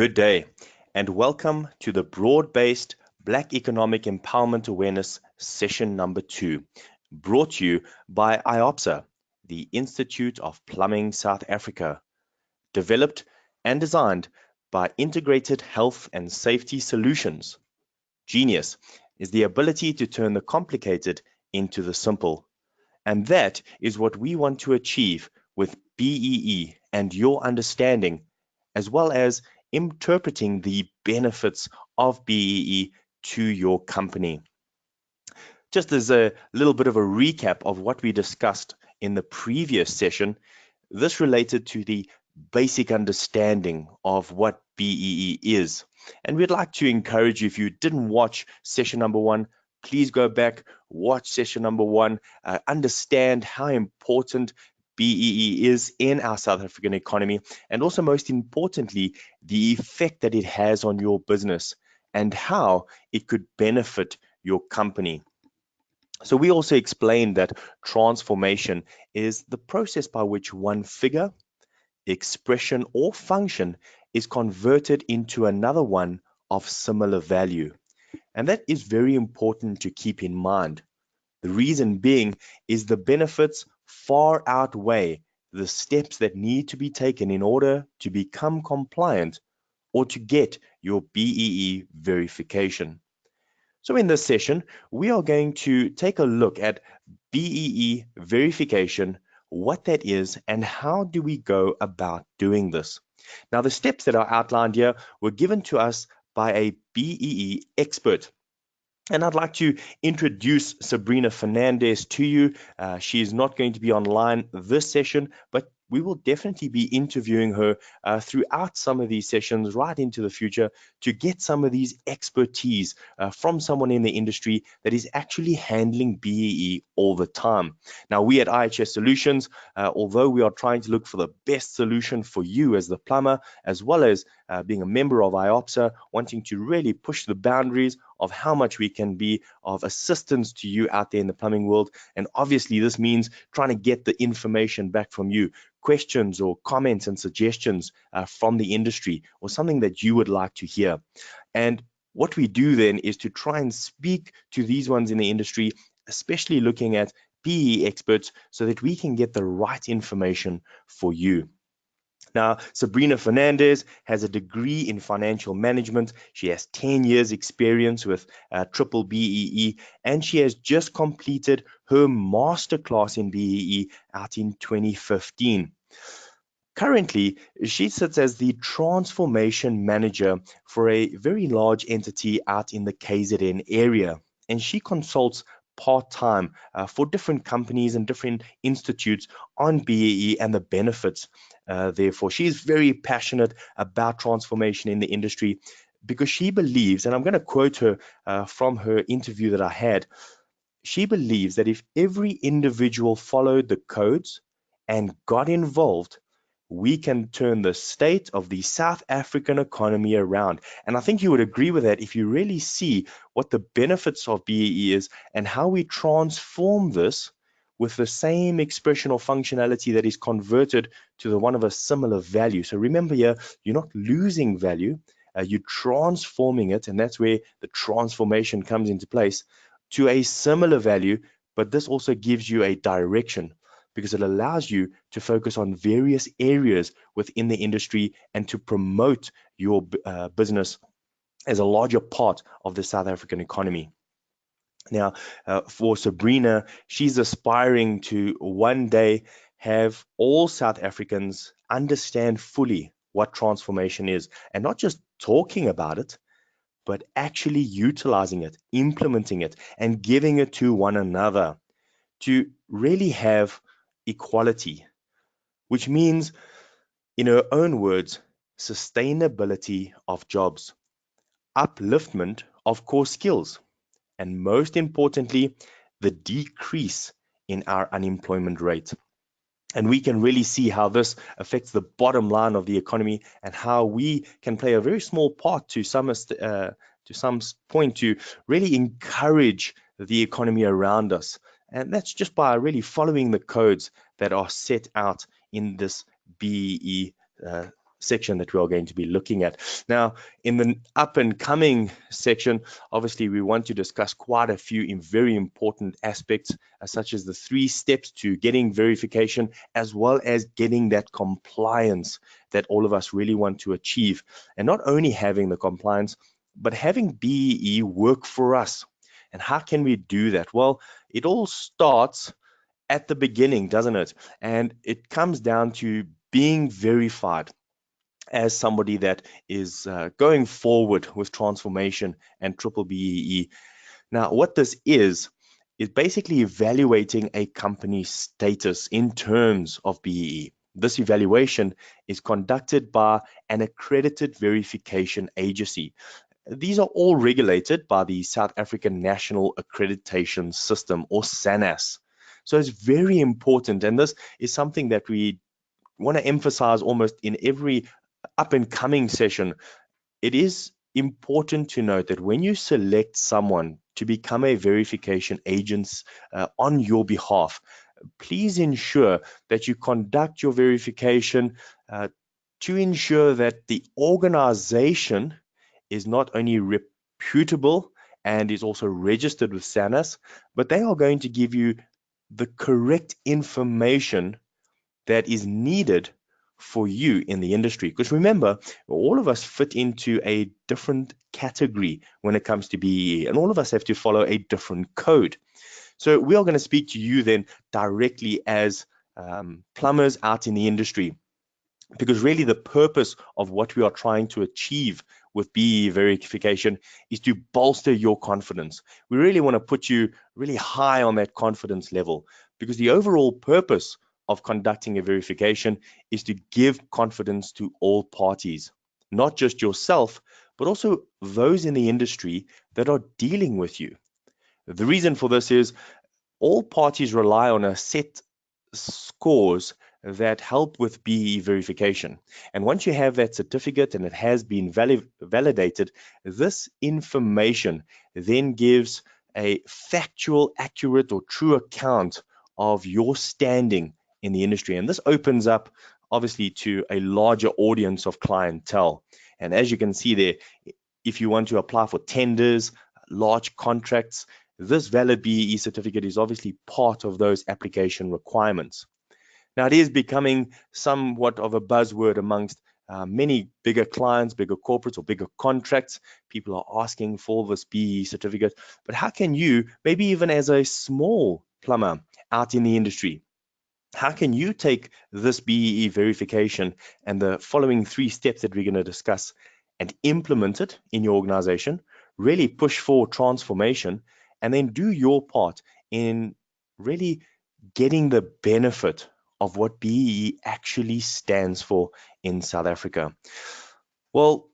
Good day, and welcome to the Broad-Based Black Economic Empowerment Awareness Session number 2, brought to you by IOPSA, the Institute of Plumbing South Africa, developed and designed by Integrated Health and Safety Solutions. Genius is the ability to turn the complicated into the simple, and that is what we want to achieve with BEE and your understanding, as well as interpreting the benefits of BEE to your company. Just as a little bit of a recap of what we discussed in the previous session, this related to the basic understanding of what BEE is. And we'd like to encourage you, if you didn't watch session number 1, please go back, watch session number 1, understand how important BEE is in our South African economy, and also most importantly, the effect that it has on your business and how it could benefit your company. So we also explained that transformation is the process by which one figure, expression, or function is converted into another one of similar value. And that is very important to keep in mind. The reason being is the benefits far outweigh the steps that need to be taken in order to become compliant or to get your BEE verification. So in this session, we are going to take a look at BEE verification, what that is, and how do we go about doing this. Now, the steps that are outlined here were given to us by a BEE expert. And I'd like to introduce Sabrina Fernandez to you. She is not going to be online this session, but we will definitely be interviewing her throughout some of these sessions right into the future to get some of these expertise from someone in the industry that is actually handling BEE all the time. Now, we at IHSS Solutions, although we are trying to look for the best solution for you as the plumber, as well as being a member of IOPSA, wanting to really push the boundaries of how much we can be of assistance to you out there in the plumbing world. And obviously this means trying to get the information back from you, questions or comments and suggestions from the industry, or something that you would like to hear. And what we do then is to try and speak to these ones in the industry, especially looking at PE experts, so that we can get the right information for you. Now, Sabrina Fernandez has a degree in financial management. She has 10 years experience with triple BEE, and she has just completed her masterclass in BEE out in 2015. Currently, she sits as the transformation manager for a very large entity out in the KZN area, and she consults part-time for different companies and different institutes on BEE and the benefits. Therefore, she is very passionate about transformation in the industry because she believes, and I'm going to quote her from her interview that I had, she believes that if every individual followed the codes and got involved, we can turn the state of the South African economy around. And I think you would agree with that if you really see what the benefits of BEE is and how we transform this with the same expression or functionality that is converted to the one of a similar value. So remember here, you're not losing value, you're transforming it, and that's where the transformation comes into place to a similar value, but this also gives you a direction, because it allows you to focus on various areas within the industry and to promote your business as a larger part of the South African economy. Now, for Sabrina, she's aspiring to one day have all South Africans understand fully what transformation is, and not just talking about it, but actually utilizing it, implementing it, and giving it to one another to really have equality, which means, in her own words, sustainability of jobs, upliftment of core skills, and most importantly, the decrease in our unemployment rate. And we can really see how this affects the bottom line of the economy and how we can play a very small part to some point to really encourage the economy around us. And that's just by really following the codes that are set out in this BEE section that we are going to be looking at. Now, in the up and coming section, obviously we want to discuss quite a few very important aspects, such as the 3 steps to getting verification, as well as getting that compliance that all of us really want to achieve. And not only having the compliance, but having BEE work for us. And how can we do that? Well, it all starts at the beginning, doesn't it? And it comes down to being verified as somebody that is going forward with transformation and triple BEE. Now, what this is basically evaluating a company's status in terms of BEE. This evaluation is conducted by an accredited verification agency. These are all regulated by the South African National Accreditation System, or SANAS. So it's very important, and this is something that we want to emphasize almost in every up and coming session. It is important to note that when you select someone to become a verification agent on your behalf, please ensure that you conduct your verification to ensure that the organization is not only reputable and is also registered with SANAS, but they are going to give you the correct information that is needed for you in the industry. Because remember, all of us fit into a different category when it comes to BEE, and all of us have to follow a different code. So we are going to speak to you then directly as plumbers out in the industry, because really the purpose of what we are trying to achieve with BEE verification is to bolster your confidence. We really want to put you really high on that confidence level, because the overall purpose of conducting a verification is to give confidence to all parties, not just yourself, but also those in the industry that are dealing with you. The reason for this is all parties rely on a set scores that help with BEE verification. And once you have that certificate and it has been validated, this information then gives a factual, accurate, or true account of your standing in the industry. And this opens up, obviously, to a larger audience of clientele. And as you can see there, if you want to apply for tenders, large contracts, this valid BEE certificate is obviously part of those application requirements. Now, it is becoming somewhat of a buzzword amongst many bigger clients, bigger corporates, or bigger contracts. People are asking for this BEE certificate. But how can you, maybe even as a small plumber out in the industry, how can you take this BEE verification and the following 3 steps that we're going to discuss and implement it in your organization, really push for transformation, and then do your part in really getting the benefit of what BEE actually stands for in South Africa? Well,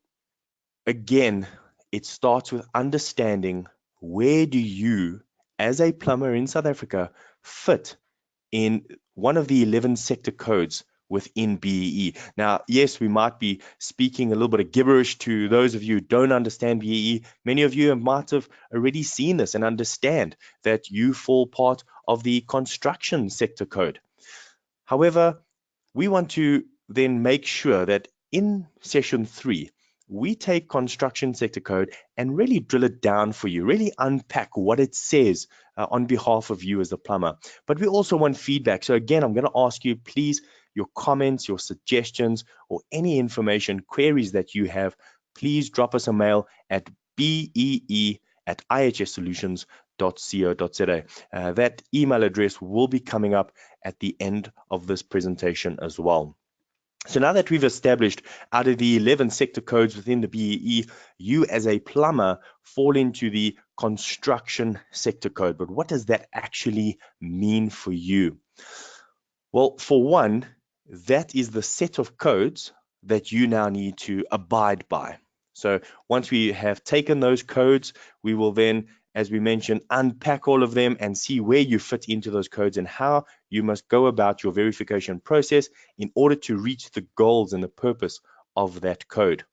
again, it starts with understanding, where do you, as a plumber in South Africa, fit in one of the 11 sector codes within BEE. Now, yes, we might be speaking a little bit of gibberish to those of you who don't understand BEE. Many of you might have already seen this and understand that you fall part of the construction sector code. However, we want to then make sure that in session 3, we take construction sector code and really drill it down for you, really unpack what it says on behalf of you as a plumber. But we also want feedback. So again, I'm going to ask you, please, your comments, your suggestions, or any information, queries that you have, please drop us a mail at bee@ihssolutions.co.za. That email address will be coming up at the end of this presentation as well. So now that we've established, out of the 11 sector codes within the BEE, you as a plumber fall into the construction sector code. But what does that actually mean for you? Well, for one, that is the set of codes that you now need to abide by. So once we have taken those codes, we will then, as we mentioned, unpack all of them and see where you fit into those codes and how you must go about your verification process in order to reach the goals and the purpose of that code.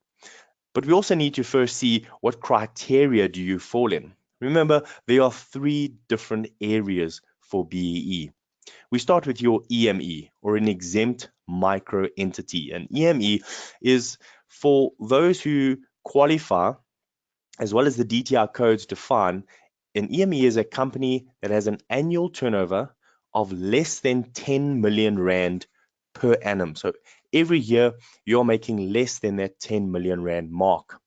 But we also need to first see, what criteria do you fall in? Remember, there are 3 different areas for BEE. We start with your EME, or an exempt micro entity. An EME is for those who qualify, as well as the DTR codes define. An EME is a company that has an annual turnover of less than 10 million Rand per annum. So every year you're making less than that 10 million Rand mark.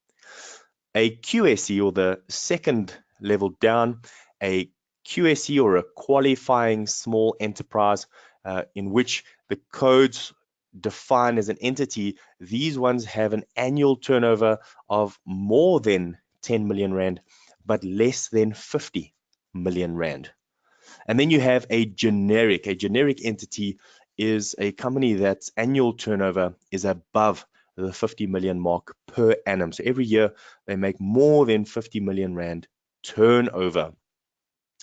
A QSE, or the second level down, a QSE or a qualifying small enterprise, in which the codes define as an entity, these ones have an annual turnover of more than 10 million Rand, but less than 50 million Rand. And then you have a generic. A generic entity is a company that's annual turnover is above the 50 million mark per annum. So every year they make more than 50 million Rand turnover.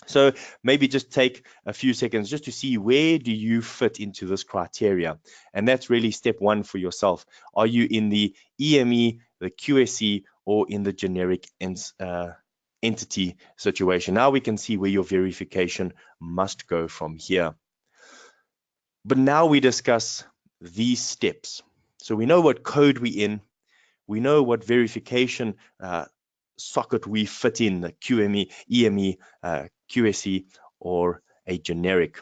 So maybe just take a few seconds just to see where do you fit into this criteria. And that's really step one for yourself. Are you in the EME, the QSE, or in the generic entity situation? Now we can see where your verification must go from here. But now we discuss these steps. So we know what code we're in. We know what verification socket we fit in, the QME, EME, QSE, or a generic.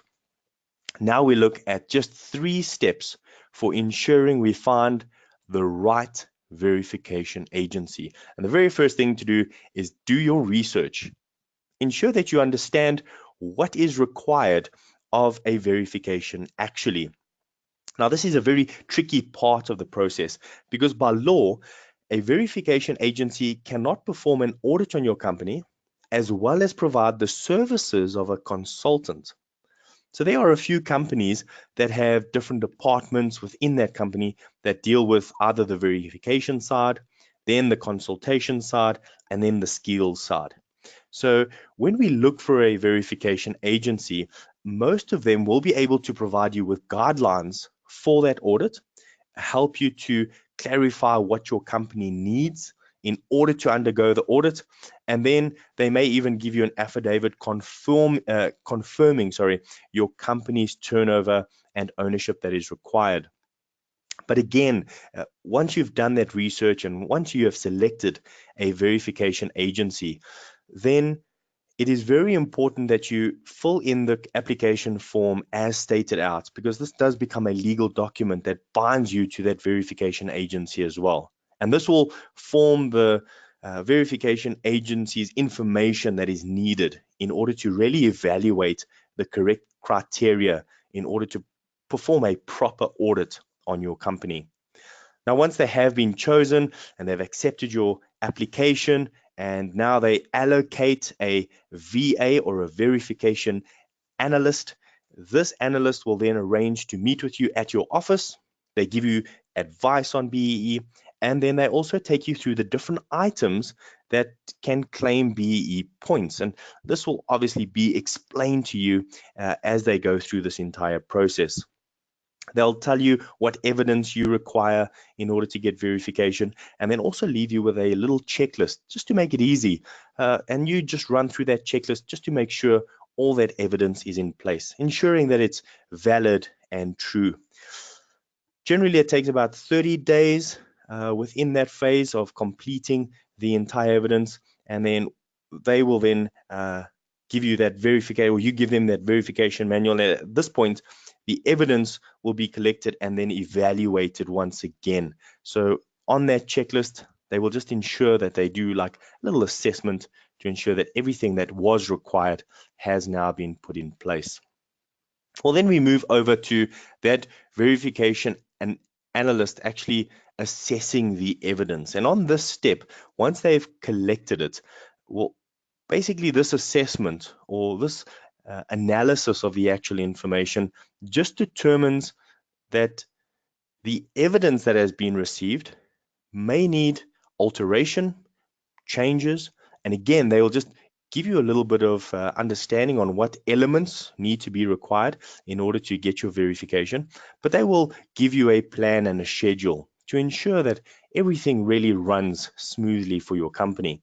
Now we look at just 3 steps for ensuring we find the right verification agency. And the very first thing to do is do your research. Ensure that you understand what is required of a verification actually. Now, this is a very tricky part of the process because by law, a verification agency cannot perform an audit on your company as well as provide the services of a consultant. So there are a few companies that have different departments within that company that deal with either the verification side, then the consultation side, and then the skills side. So when we look for a verification agency, most of them will be able to provide you with guidelines for that audit, help you to clarify what your company needs in order to undergo the audit, and then they may even give you an affidavit confirming your company's turnover and ownership that is required. But again, once you've done that research and once you have selected a verification agency, then it is very important that you fill in the application form as stated out, because this does become a legal document that binds you to that verification agency as well. And this will form the verification agency's information that is needed in order to really evaluate the correct criteria in order to perform a proper audit on your company. Now, once they have been chosen and they've accepted your application, and now they allocate a VA or a verification analyst, this analyst will then arrange to meet with you at your office. They give you advice on BEE, and then they also take you through the different items that can claim BEE points. And this will obviously be explained to you as they go through this entire process. They'll tell you what evidence you require in order to get verification, and then also leave you with a little checklist just to make it easy. And you just run through that checklist just to make sure all that evidence is in place, ensuring that it's valid and true. Generally, it takes about 30 days within that phase of completing the entire evidence, and then they will then give you that verification, or you give them that verification manual. And at this point, the evidence will be collected and then evaluated once again. So on that checklist, they will just ensure that they do like a little assessment to ensure that everything that was required has now been put in place. Well, then we move over to that verification and analyst actually assessing the evidence. And on this step, once they've collected it, well, basically this assessment or this analysis of the actual information just determines that the evidence that has been received may need alteration, changes, and again, they will just give you a little bit of understanding on what elements need to be required in order to get your verification, but they will give you a plan and a schedule to ensure that everything really runs smoothly for your company.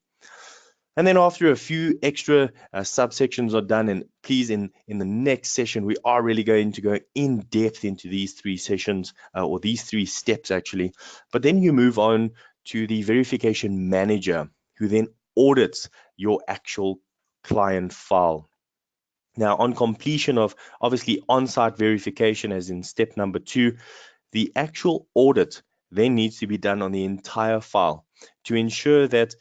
And then after a few extra subsections are done, and please, in the next session, we are really going to go in depth into these three sessions, or these three steps actually. But then you move on to the verification manager, who then audits your actual client file. Now, on completion of obviously on-site verification, as in step number 2, the actual audit then needs to be done on the entire file to ensure that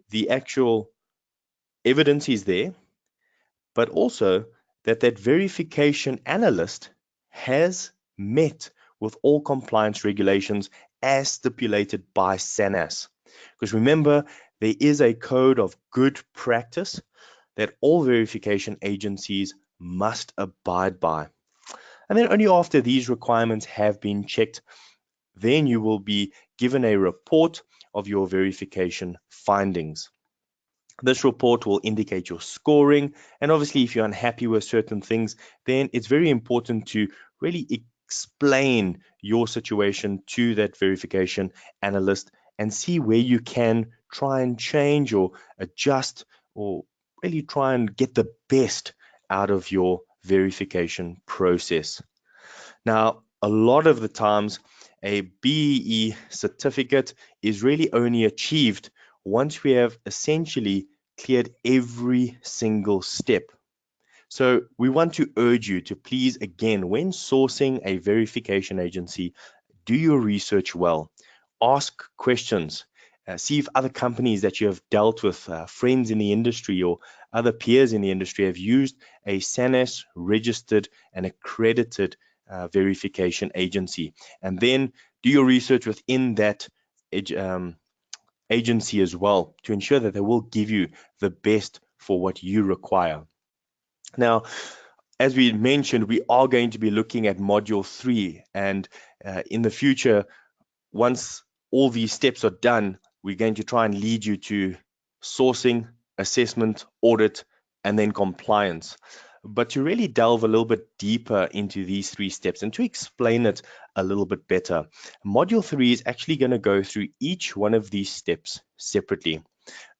the actual evidence is there, but also that that verification analyst has met with all compliance regulations as stipulated by SANAS. Because remember, there is a code of good practice that all verification agencies must abide by. And then only after these requirements have been checked, then you will be given a report of your verification findings. This report will indicate your scoring, and obviously if you're unhappy with certain things, then it's very important to really explain your situation to that verification analyst and see where you can try and change or adjust, or really try and get the best out of your verification process. Now, a lot of the times, a BEE certificate is really only achieved once we have essentially cleared every single step. So we want to urge you to please, again, when sourcing a verification agency, do your research well. Ask questions. See if other companies that you have dealt with, friends in the industry or other peers in the industry, have used a SANAS registered and accredited verification agency. And then do your research within that agency as well to ensure that they will give you the best for what you require. Now, as we mentioned, we are going to be looking at module 3, and in the future, once all these steps are done, we're going to try and lead you to sourcing, assessment, audit, and then compliance. But to really delve a little bit deeper into these 3 steps and to explain it a little bit better, module 3 is actually going to go through each one of these steps separately.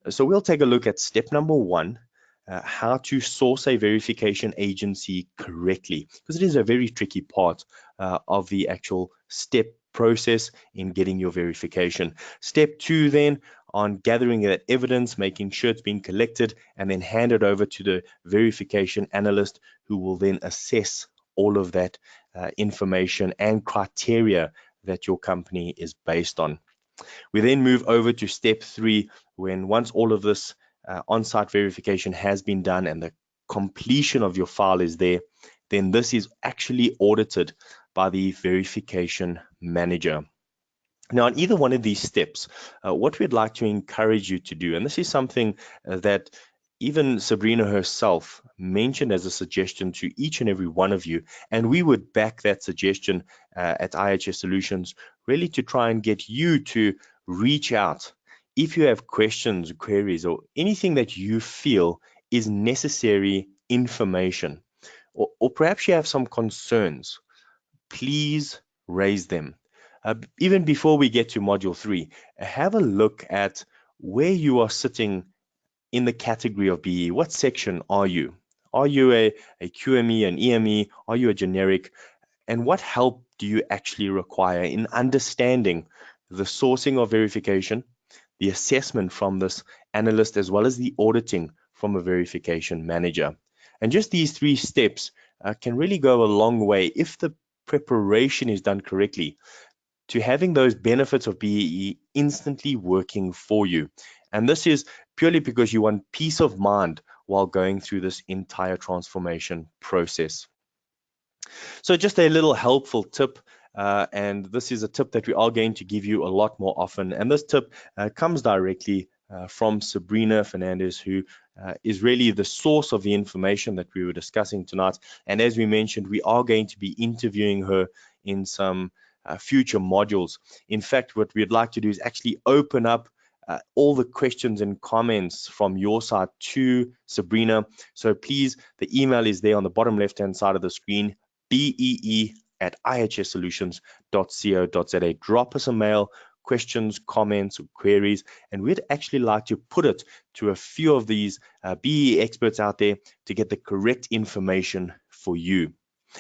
So we'll take a look at step number 1, how to source a verification agency correctly, because it is a very tricky part of the actual step process in getting your verification. Step 2 then, on gathering that evidence, making sure it's being collected, and then handed over to the verification analyst, who will then assess all of that information and criteria that your company is based on. We then move over to step 3, when once all of this on-site verification has been done and the completion of your file is there, then this is actually audited by the verification manager. Now, on either one of these steps, what we'd like to encourage you to do, and this is something that even Sabrina herself mentioned as a suggestion to each and every one of you, and we would back that suggestion at IHS Solutions, really to try and get you to reach out if you have questions, queries, or anything that you feel is necessary information, or perhaps you have some concerns. Please raise them. Even before we get to module 3, have a look at where you are sitting in the category of BE. What section are you? Are you a QME, an EME? Are you a generic? And what help do you actually require in understanding the sourcing of verification, the assessment from this analyst, as well as the auditing from a verification manager? And just these 3 steps can really go a long way, if the preparation is done correctly, to having those benefits of BEE instantly working for you. And this is purely because you want peace of mind while going through this entire transformation process. So just a little helpful tip, and this is a tip that we are going to give you a lot more often. And this tip comes directly from Sabrina Fernandez, who is really the source of the information that we were discussing tonight. And as we mentioned, we are going to be interviewing her in some future modules. In fact, what we'd like to do is actually open up all the questions and comments from your side to Sabrina. So please, the email is there on the bottom left-hand side of the screen, BEE@ihssolutions.co.za. Drop us a mail, questions, comments, or queries, and we'd actually like to put it to a few of these BE experts out there to get the correct information for you.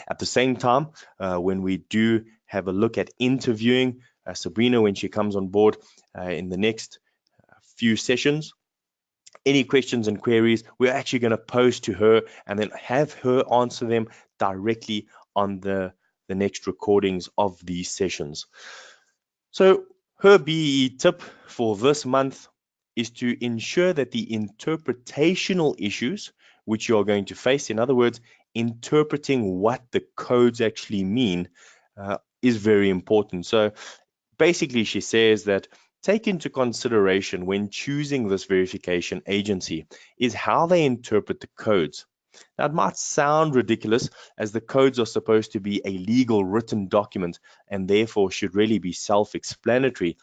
At the same time, when we do have a look at interviewing Sabrina when she comes on board in the next few sessions, any questions and queries, we're actually going to pose to her and then have her answer them directly on the next recordings of these sessions. So her BE tip for this month is to ensure that the interpretational issues which you're going to face, in other words, interpreting what the codes actually mean, is very important. So basically, she says that take into consideration when choosing this verification agency is how they interpret the codes. Now, it might sound ridiculous as the codes are supposed to be a legal written document and therefore should really be self-explanatory,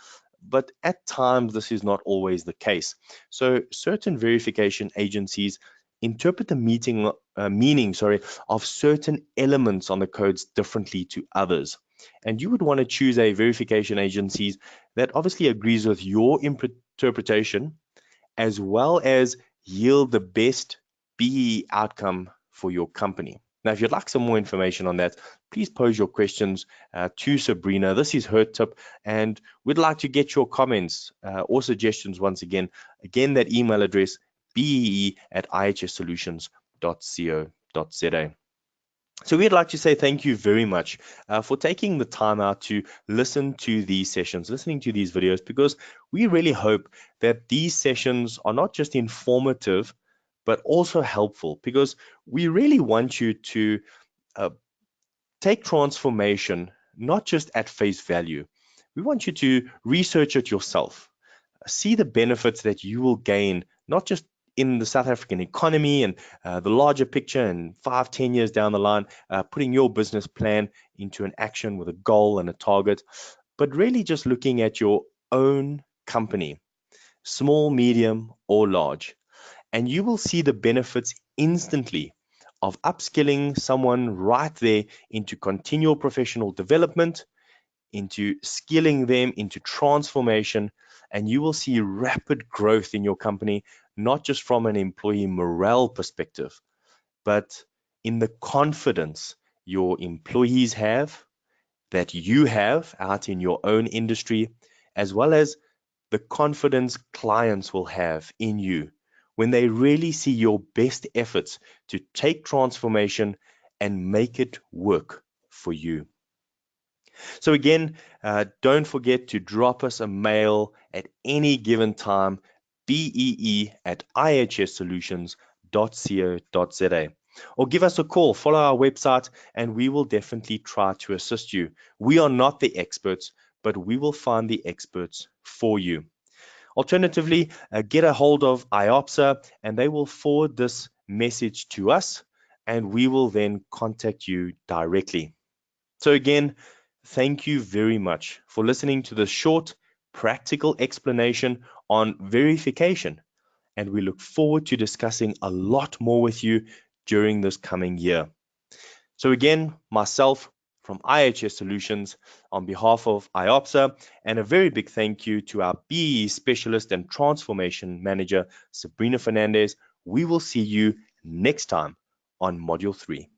but at times this is not always the case. So certain verification agencies interpret the meaning of certain elements on the codes differently to others. And you would want to choose a verification agency that obviously agrees with your interpretation as well as yield the best BE outcome for your company. Now, if you'd like some more information on that, please pose your questions to Sabrina. This is her tip, and we'd like to get your comments or suggestions once again. Again, that email address, bee@ihssolutions.co.za. So we'd like to say thank you very much for taking the time out to listen to these sessions, listening to these videos, because we really hope that these sessions are not just informative, but also helpful, because we really want you to take transformation not just at face value. We want you to research it yourself, see the benefits that you will gain, not just in the South African economy and the larger picture and 5-10 years down the line, putting your business plan into an action with a goal and a target, but really just looking at your own company, small, medium, or large. And you will see the benefits instantly of upskilling someone right there into continual professional development, into skilling them, into transformation, and you will see rapid growth in your company, not just from an employee morale perspective, but in the confidence your employees have, that you have out in your own industry, as well as the confidence clients will have in you when they really see your best efforts to take transformation and make it work for you. So again, don't forget to drop us a mail at any given time, bee@ihssolutions.co.za, or give us a call, follow our website, and we will definitely try to assist you. We are not the experts, but we will find the experts for you. Alternatively, get a hold of IOPSA and they will forward this message to us and we will then contact you directly. So again, thank you very much for listening to this short, practical explanation on verification. And we look forward to discussing a lot more with you during this coming year. So again, myself from IHS Solutions on behalf of IOPSA, and a very big thank you to our BE Specialist and Transformation Manager, Sabrina Fernandez. We will see you next time on Module 3.